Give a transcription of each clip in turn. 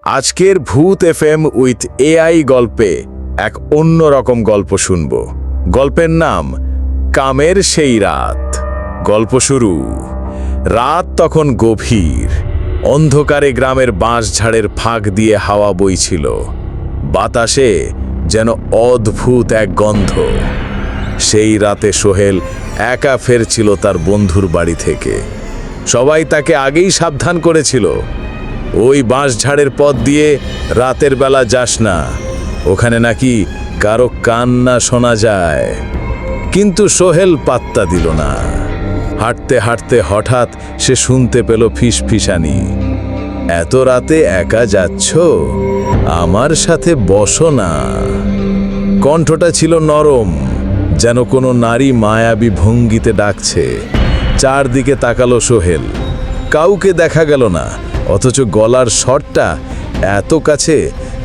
আজকের ভূত FM with AI গল্পে এক অন্যরকম গল্প শুনব। গল্পের নাম কামের সেই রাত। গল্প শুরু। রাত তখন গভীর। অন্ধকারে গ্রামের বাঁশঝাড়ের ফাঁক দিয়ে হাওয়া বইছিল। বাতাসে যেন অদ্ভুত এক গন্ধ। সেই রাতে সোহেল একা ফিরছিল তার বন্ধুর বাড়ি থেকে। সবাই তাকে আগেই সাবধান করেছিল, ওই বাঁশঝাড়ের পথ দিয়ে রাতের বেলা যাস না, ওখানে নাকি কারো কান্না শোনা যায়। কিন্তু সোহেল পাত্তা দিল না। হাঁটতে হাঁটতে হঠাৎ সে শুনতে পেল ফিসফিসানি। এত রাতে একা যাচ্ছ, আমার সাথে বসো না। কণ্ঠটা ছিল নরম, যেন কোনো নারী মায়াবী ভঙ্গিতে ডাকছে। চারদিকে তাকালো সোহেল, কাউকে দেখা গেল না, অথচ গলার স্বরটা এত কাছে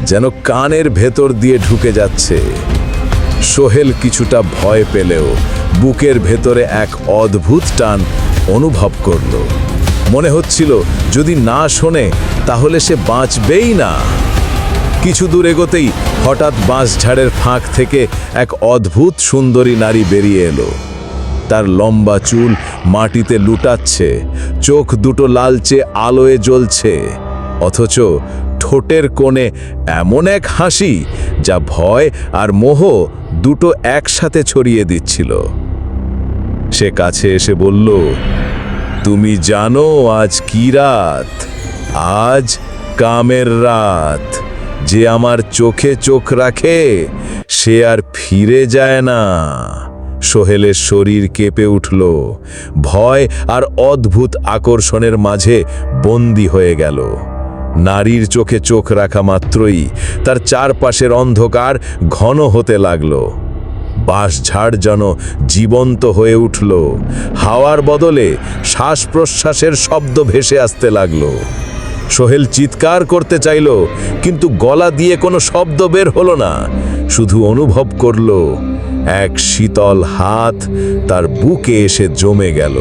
যেন কানের ভেতর দিয়ে ঢুকে যাচ্ছে। সোহেল কিছুটা ভয় পেলেও বুকের ভেতরে এক অদ্ভুত টান অনুভব করল। মনে হচ্ছিল যদি না শোনে তাহলে সে বাঁচবেই না। কিছু দূর এগোতেই হঠাৎ বাঁশঝাড়ের ফাঁক থেকে এক অদ্ভুত সুন্দরী নারী বেরিয়ে এলো। তার লম্বা চুল মাটিতে লুটাচ্ছে, চোখ দুটো লালচে আলোয় জ্বলছে, অথচ ঠোঁটের কোণে এমন এক হাসি যা ভয় আর মোহ দুটো একসাথে ছড়িয়ে দিচ্ছিল। সে কাছে এসে বলল, তুমি জানো আজ কি রাত? আজ কামের রাত। যে আমার চোখে চোখ রাখে সে আর ফিরে যায় না। সোহেলের শরীর কেঁপে উঠল, ভয় আর অদ্ভুত আকর্ষণের মাঝে বন্দী হয়ে গেল। নারীর চোখে চোখ রাখা মাত্রই তার চারপাশের অন্ধকার ঘন হতে লাগল। বাঁশঝাড় যেন জীবন্ত হয়ে উঠল। হাওয়ার বদলে শ্বাস প্রশ্বাসের শব্দ ভেসে আসতে লাগল। সোহেল চিৎকার করতে চাইল, কিন্তু গলা দিয়ে কোনো শব্দ বের হলো না। শুধু অনুভব করল এক শীতল হাত তার বুকে এসে জমে গেল,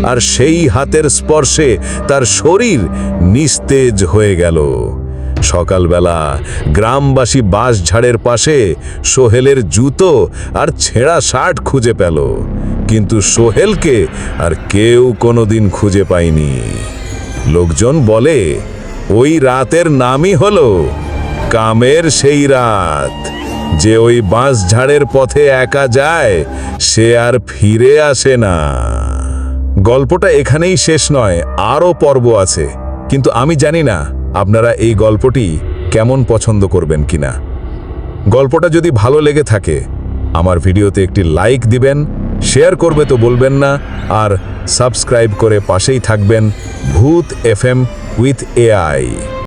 আর সেই হাতের স্পর্শে তার শরীর নিস্তেজ হয়ে গেল। সকালবেলা গ্রামবাসী বাঁশঝাড়ের পাশে সোহেলের জুতো আর ছেঁড়া শার্ট খুঁজে পেল, কিন্তু সোহেলকে আর কেউ কোনোদিন খুঁজে পায়নি। লোকজন বলে ওই রাতের নামই হলো কামের সেই রাত। যে ওই বাঁশঝাড়ের পথে একা যায় সে আর ফিরে আসে না। গল্পটা এখানেই শেষ নয়, আরও পর্ব আছে, কিন্তু আমি জানি না আপনারা এই গল্পটি কেমন পছন্দ করবেন কিনা। গল্পটা যদি ভালো লেগে থাকে আমার ভিডিওতে একটি লাইক দিবেন, শেয়ার করবে তো বলবেন না, আর সাবস্ক্রাইব করে পাশেই থাকবেন ভূত এফএম উইথ এআই।